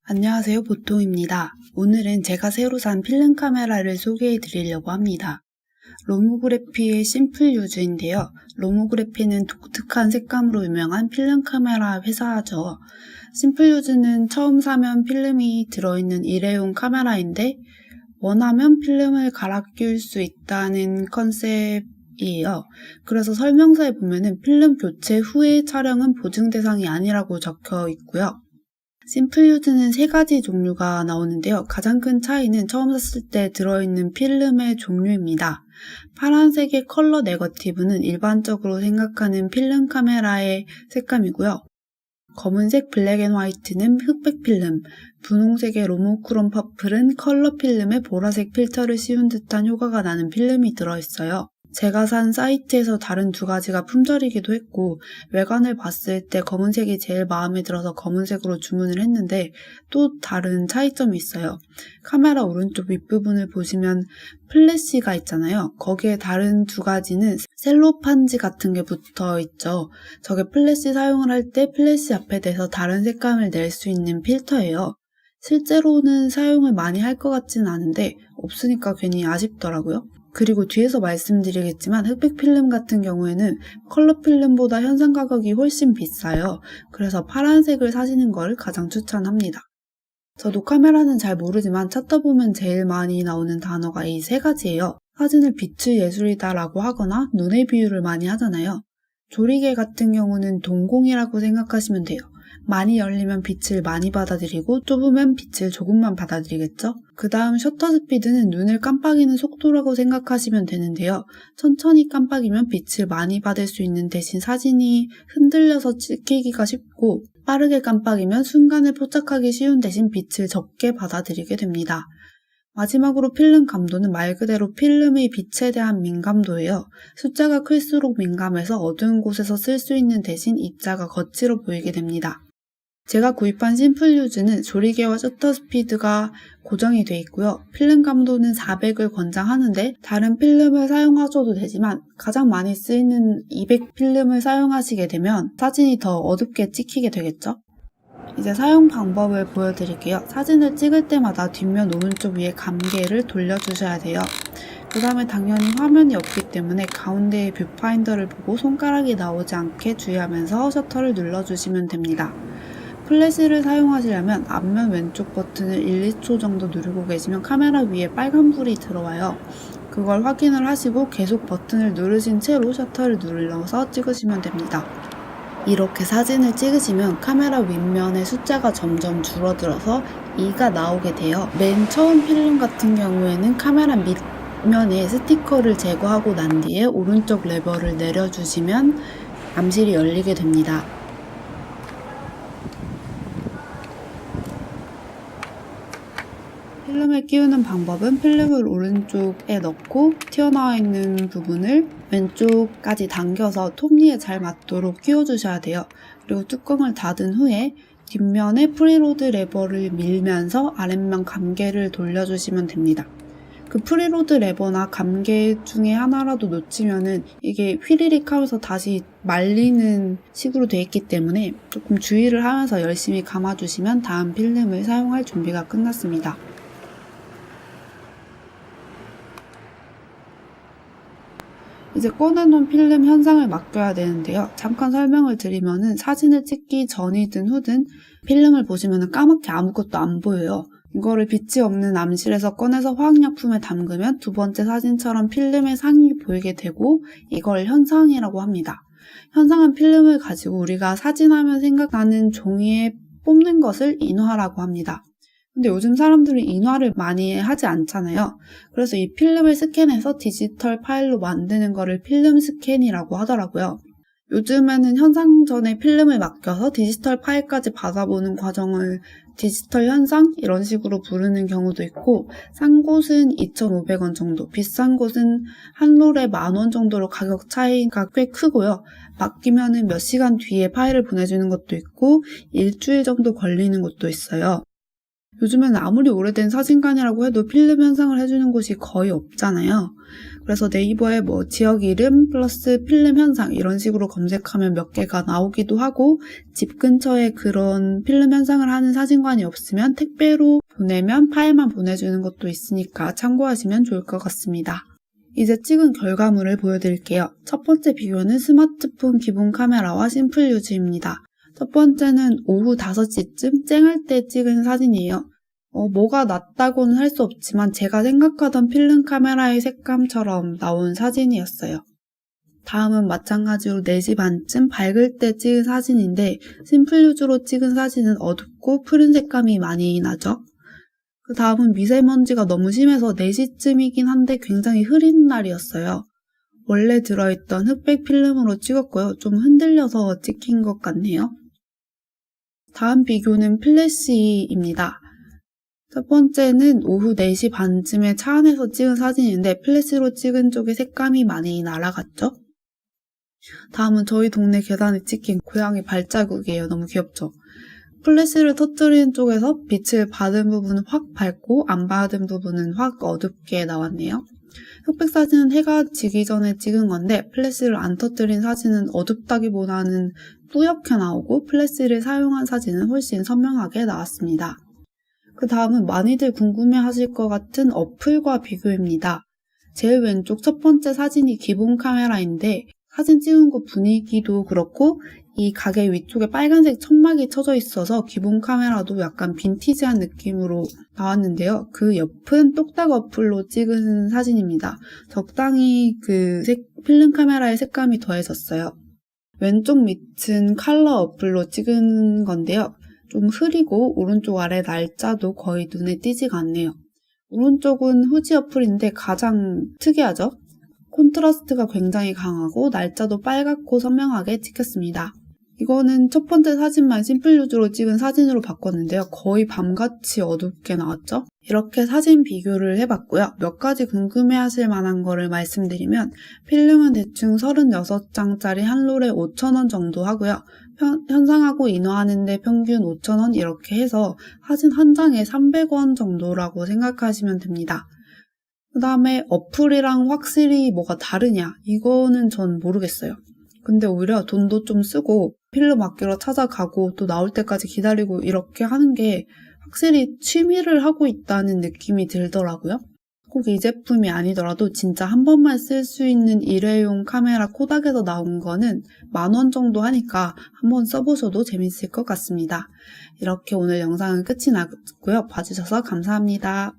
안녕하세요, 보통입니다. 오늘은 제가 새로 산 필름 카메라를 소개해 드리려고 합니다. 로모그래피의 심플 유즈인데요. 로모그래피는 독특한 색감으로 유명한 필름 카메라 회사죠. 심플 유즈는 처음 사면 필름이 들어있는 일회용 카메라인데 원하면 필름을 갈아 끼울 수 있다는 컨셉이에요. 그래서 설명서에 보면은 필름 교체 후의 촬영은 보증 대상이 아니라고 적혀 있고요. 심플 유즈는 3가지 종류가 나오는데요. 가장 큰 차이는 처음 샀을 때 들어있는 필름의 종류입니다. 파란색의 컬러 네거티브는 일반적으로 생각하는 필름 카메라의 색감이고요. 검은색 블랙 앤 화이트는 흑백 필름, 분홍색의 로모크롬 퍼플은 컬러 필름에 보라색 필터를 씌운 듯한 효과가 나는 필름이 들어있어요. 제가 산 사이트에서 다른 2가지가 품절이기도 했고 외관을 봤을 때 검은색이 제일 마음에 들어서 검은색으로 주문을 했는데 또 다른 차이점이 있어요. 카메라 오른쪽 윗부분을 보시면 플래시가 있잖아요. 거기에 다른 2가지는 셀로판지 같은 게 붙어 있죠. 저게 플래시 사용을 할 때 플래시 앞에 대서 다른 색감을 낼 수 있는 필터예요. 실제로는 사용을 많이 할 것 같지는 않은데 없으니까 괜히 아쉽더라고요. 그리고 뒤에서 말씀드리겠지만 흑백 필름 같은 경우에는 컬러 필름보다 현상 가격이 훨씬 비싸요. 그래서 파란색을 사시는 걸 가장 추천합니다. 저도 카메라는 잘 모르지만 찾다 보면 제일 많이 나오는 단어가 이 3가지예요. 사진을 빛의 예술이다 라고 하거나 눈의 비유를 많이 하잖아요. 조리개 같은 경우는 동공이라고 생각하시면 돼요. 많이 열리면 빛을 많이 받아들이고 좁으면 빛을 조금만 받아들이겠죠? 그 다음 셔터 스피드는 눈을 깜빡이는 속도라고 생각하시면 되는데요. 천천히 깜빡이면 빛을 많이 받을 수 있는 대신 사진이 흔들려서 찍히기가 쉽고 빠르게 깜빡이면 순간을 포착하기 쉬운 대신 빛을 적게 받아들이게 됩니다. 마지막으로 필름 감도는 말 그대로 필름의 빛에 대한 민감도예요. 숫자가 클수록 민감해서 어두운 곳에서 쓸 수 있는 대신 입자가 거칠어 보이게 됩니다. 제가 구입한 심플 유즈는 조리개와 셔터 스피드가 고정이 되어 있고요. 필름 감도는 400을 권장하는데 다른 필름을 사용하셔도 되지만 가장 많이 쓰이는 200 필름을 사용하시게 되면 사진이 더 어둡게 찍히게 되겠죠? 이제 사용 방법을 보여드릴게요. 사진을 찍을 때마다 뒷면 오른쪽 위에 감개를 돌려주셔야 돼요. 그 다음에 당연히 화면이 없기 때문에 가운데의 뷰파인더를 보고 손가락이 나오지 않게 주의하면서 셔터를 눌러주시면 됩니다. 플래시를 사용하시려면 앞면 왼쪽 버튼을 1, 2초 정도 누르고 계시면 카메라 위에 빨간불이 들어와요. 그걸 확인을 하시고 계속 버튼을 누르신 채로 셔터를 눌러서 찍으시면 됩니다. 이렇게 사진을 찍으시면 카메라 윗면의 숫자가 점점 줄어들어서 2가 나오게 돼요. 맨 처음 필름 같은 경우에는 카메라 밑면에 스티커를 제거하고 난 뒤에 오른쪽 레버를 내려주시면 암실이 열리게 됩니다. 필름을 끼우는 방법은 필름을 오른쪽에 넣고 튀어나와 있는 부분을 왼쪽까지 당겨서 톱니에 잘 맞도록 끼워주셔야 돼요. 그리고 뚜껑을 닫은 후에 뒷면에 프리로드 레버를 밀면서 아랫면 감개를 돌려주시면 됩니다. 그 프리로드 레버나 감개 중에 하나라도 놓치면은 이게 휘리릭 하면서 다시 말리는 식으로 되어 있기 때문에 조금 주의를 하면서 열심히 감아주시면 다음 필름을 사용할 준비가 끝났습니다. 이제 꺼내놓은 필름 현상을 맡겨야 되는데요. 잠깐 설명을 드리면은 사진을 찍기 전이든 후든 필름을 보시면은 까맣게 아무것도 안 보여요. 이거를 빛이 없는 암실에서 꺼내서 화학약품에 담그면 2번째 사진처럼 필름의 상이 보이게 되고 이걸 현상이라고 합니다. 현상은 필름을 가지고 우리가 사진하면 생각나는 종이에 뽑는 것을 인화라고 합니다. 근데 요즘 사람들은 인화를 많이 하지 않잖아요. 그래서 이 필름을 스캔해서 디지털 파일로 만드는 거를 필름 스캔이라고 하더라고요. 요즘에는 현상 전에 필름을 맡겨서 디지털 파일까지 받아보는 과정을 디지털 현상? 이런 식으로 부르는 경우도 있고 싼 곳은 2,500원 정도, 비싼 곳은 한 롤에 10,000원 정도로 가격 차이가 꽤 크고요. 맡기면은 몇 시간 뒤에 파일을 보내주는 것도 있고 일주일 정도 걸리는 것도 있어요. 요즘에는 아무리 오래된 사진관이라고 해도 필름 현상을 해주는 곳이 거의 없잖아요. 그래서 네이버에 뭐 지역 이름 플러스 필름 현상 이런 식으로 검색하면 몇 개가 나오기도 하고, 집 근처에 그런 필름 현상을 하는 사진관이 없으면 택배로 보내면 파일만 보내주는 것도 있으니까 참고하시면 좋을 것 같습니다. 이제 찍은 결과물을 보여드릴게요. 첫 번째 비교는 스마트폰 기본 카메라와 심플 유즈입니다. 첫 번째는 오후 5시쯤 쨍할 때 찍은 사진이에요. 뭐가 낫다고는 할 수 없지만 제가 생각하던 필름 카메라의 색감처럼 나온 사진이었어요. 다음은 마찬가지로 4시 반쯤 밝을 때 찍은 사진인데, 심플 유즈로 찍은 사진은 어둡고 푸른 색감이 많이 나죠. 그 다음은 미세먼지가 너무 심해서 4시쯤이긴 한데 굉장히 흐린 날이었어요. 원래 들어있던 흑백 필름으로 찍었고요. 좀 흔들려서 찍힌 것 같네요. 다음 비교는 플래시입니다. 첫 번째는 오후 4시 반쯤에 차 안에서 찍은 사진인데 플래시로 찍은 쪽에 색감이 많이 날아갔죠? 다음은 저희 동네 계단에 찍힌 고양이 발자국이에요. 너무 귀엽죠? 플래시를 터뜨리는 쪽에서 빛을 받은 부분은 확 밝고 안 받은 부분은 확 어둡게 나왔네요. 흑백 사진은 해가 지기 전에 찍은 건데 플래시를 안 터뜨린 사진은 어둡다기보다는 뿌옇게 나오고 플래시를 사용한 사진은 훨씬 선명하게 나왔습니다. 그 다음은 많이들 궁금해하실 것 같은 어플과 비교입니다. 제일 왼쪽 첫 번째 사진이 기본 카메라인데 사진 찍은 곳 분위기도 그렇고 이 가게 위쪽에 빨간색 천막이 쳐져 있어서 기본 카메라도 약간 빈티지한 느낌으로 나왔는데요. 그 옆은 똑딱 어플로 찍은 사진입니다. 적당히 그 필름 카메라의 색감이 더해졌어요. 왼쪽 밑은 컬러 어플로 찍은 건데요. 좀 흐리고 오른쪽 아래 날짜도 거의 눈에 띄지가 않네요. 오른쪽은 후지 어플인데 가장 특이하죠? 콘트라스트가 굉장히 강하고 날짜도 빨갛고 선명하게 찍혔습니다. 이거는 첫 번째 사진만 심플 유즈로 찍은 사진으로 바꿨는데요. 거의 밤같이 어둡게 나왔죠? 이렇게 사진 비교를 해봤고요. 몇 가지 궁금해하실 만한 거를 말씀드리면 필름은 대충 36장짜리 한 롤에 5,000원 정도 하고요. 현상하고 인화하는데 평균 5,000원 이렇게 해서 사진 한 장에 300원 정도라고 생각하시면 됩니다. 그 다음에 어플이랑 확실히 뭐가 다르냐? 이거는 전 모르겠어요. 근데 오히려 돈도 좀 쓰고 필름 맡기러 찾아가고 또 나올 때까지 기다리고 이렇게 하는 게 확실히 취미를 하고 있다는 느낌이 들더라고요. 꼭 이 제품이 아니더라도 진짜 한 번만 쓸 수 있는 일회용 카메라 코닥에서 나온 거는 10,000원 정도 하니까 한번 써보셔도 재밌을 것 같습니다. 이렇게 오늘 영상은 끝이 났고요. 봐주셔서 감사합니다.